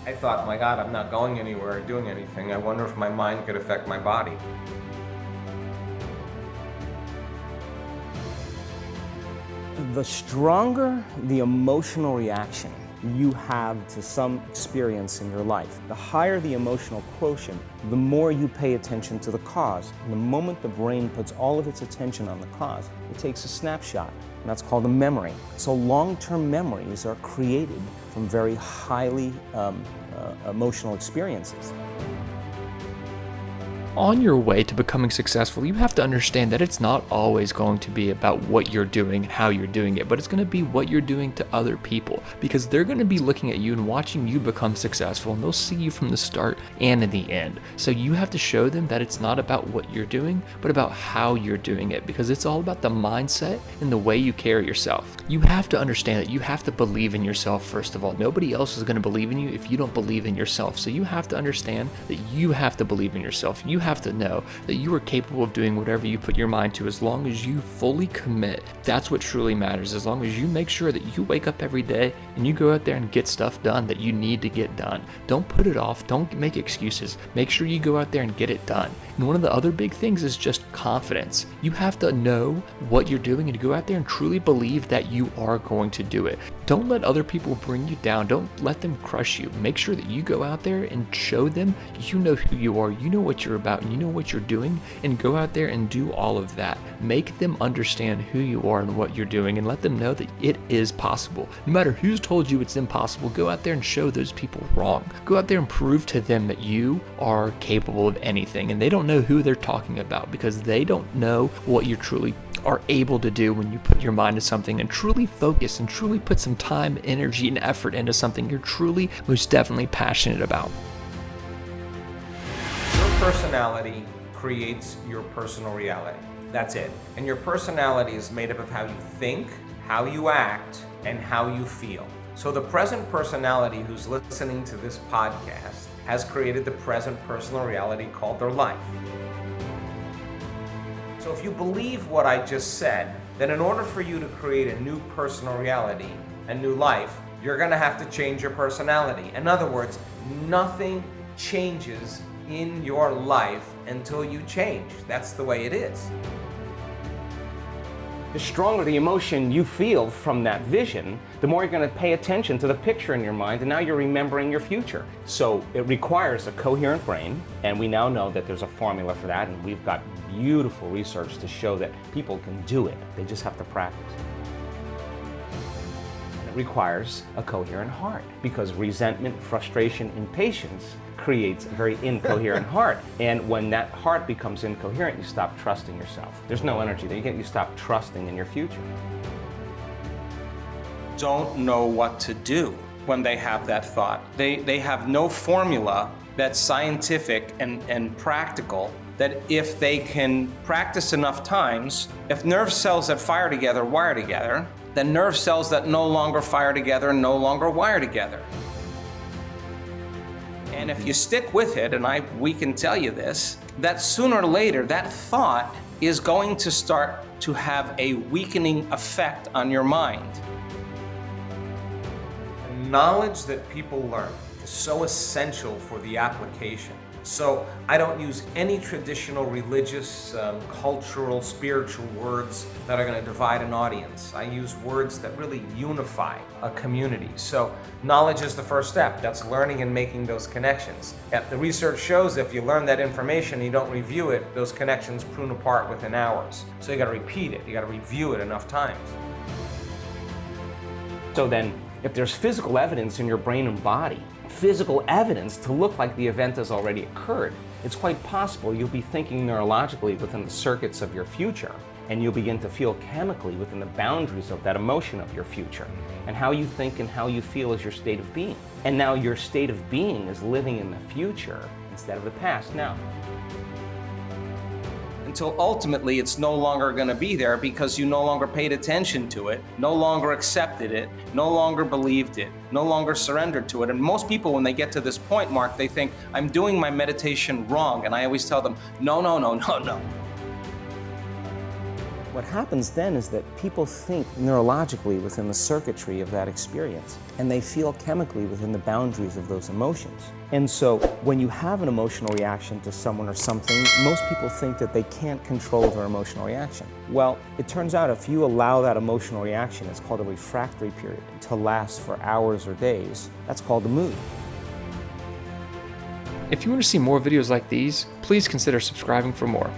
I thought, my God, I'm not going anywhere or doing anything. I wonder if my mind could affect my body. The stronger the emotional reaction you have to some experience in your life, the higher the emotional quotient, the more you pay attention to the cause. And the moment the brain puts all of its attention on the cause, it takes a snapshot, and that's called a memory. So long-term memories are created from very highly emotional experiences. On your way to becoming successful, you have to understand that it's not always going to be about what you're doing and how you're doing it, but it's going to be what you're doing to other people, because they're going to be looking at you and watching you become successful, and they'll see you from the start and in the end. So you have to show them that it's not about what you're doing, but about how you're doing it, because it's all about the mindset and the way you carry yourself. You have to understand that you have to believe in yourself first of all. Nobody else is going to believe in you if you don't believe in yourself. So you have to understand that you have to believe in yourself. You have to know that you are capable of doing whatever you put your mind to, as long as you fully commit. That's what truly matters. As long as you make sure that you wake up every day and you go out there and get stuff done that you need to get done. Don't put it off. Don't make excuses. Make sure you go out there and get it done. And one of the other big things is just confidence. You have to know what you're doing and go out there and truly believe that you are going to do it. Don't let other people bring you down. Don't let them crush you. Make sure that you go out there and show them you know who you are, you know what you're about, and you know what you're doing, and go out there and do all of that. Make them understand who you are and what you're doing, and let them know that it is possible. No matter who's told you it's impossible, go out there and show those people wrong. Go out there and prove to them that you are capable of anything, and they don't know who they're talking about, because they don't know what you truly are able to do when you put your mind to something and truly focus and truly put some time, energy, and effort into something you're truly, most definitely passionate about. Your personality creates your personal reality. That's it. And your personality is made up of how you think, how you act, and how you feel. So the present personality who's listening to this podcast has created the present personal reality called their life. So if you believe what I just said, then in order for you to create a new personal reality, a new life, you're going to have to change your personality. In other words, nothing changes in your life until you change. That's the way it is. The stronger the emotion you feel from that vision, the more you're going to pay attention to the picture in your mind, and now you're remembering your future. So it requires a coherent brain, and we now know that there's a formula for that, and we've got beautiful research to show that people can do it. They just have to practice. It requires a coherent heart, because resentment, frustration, impatience creates a very incoherent heart. And when that heart becomes incoherent, you stop trusting yourself. There's no energy there. You stop trusting in your future. Don't know what to do when they have that thought. They have no formula that's scientific and practical, that if they can practice enough times, if nerve cells that fire together wire together, then nerve cells that no longer fire together no longer wire together. And if you stick with it, and we can tell you this, that sooner or later that thought is going to start to have a weakening effect on your mind. The knowledge that people learn is so essential for the application. So I don't use any traditional religious, cultural, spiritual words that are going to divide an audience. I use words that really unify a community. So knowledge is the first step. That's learning and making those connections. The research shows if you learn that information and you don't review it, those connections prune apart within hours. So you got to repeat it. You got to review it enough times. So then, if there's physical evidence in your brain and body, physical evidence to look like the event has already occurred, it's quite possible you'll be thinking neurologically within the circuits of your future, and you'll begin to feel chemically within the boundaries of that emotion of your future. And how you think and how you feel is your state of being. And now your state of being is living in the future instead of the past now. Until ultimately it's no longer going to be there because you no longer paid attention to it, no longer accepted it, no longer believed it, no longer surrendered to it. And most people, when they get to this point, Mark, they think, I'm doing my meditation wrong. And I always tell them, no. What happens then is that people think neurologically within the circuitry of that experience, and they feel chemically within the boundaries of those emotions. And so when you have an emotional reaction to someone or something, most people think that they can't control their emotional reaction. Well, it turns out if you allow that emotional reaction, it's called a refractory period, to last for hours or days, that's called a mood. If you want to see more videos like these, please consider subscribing for more.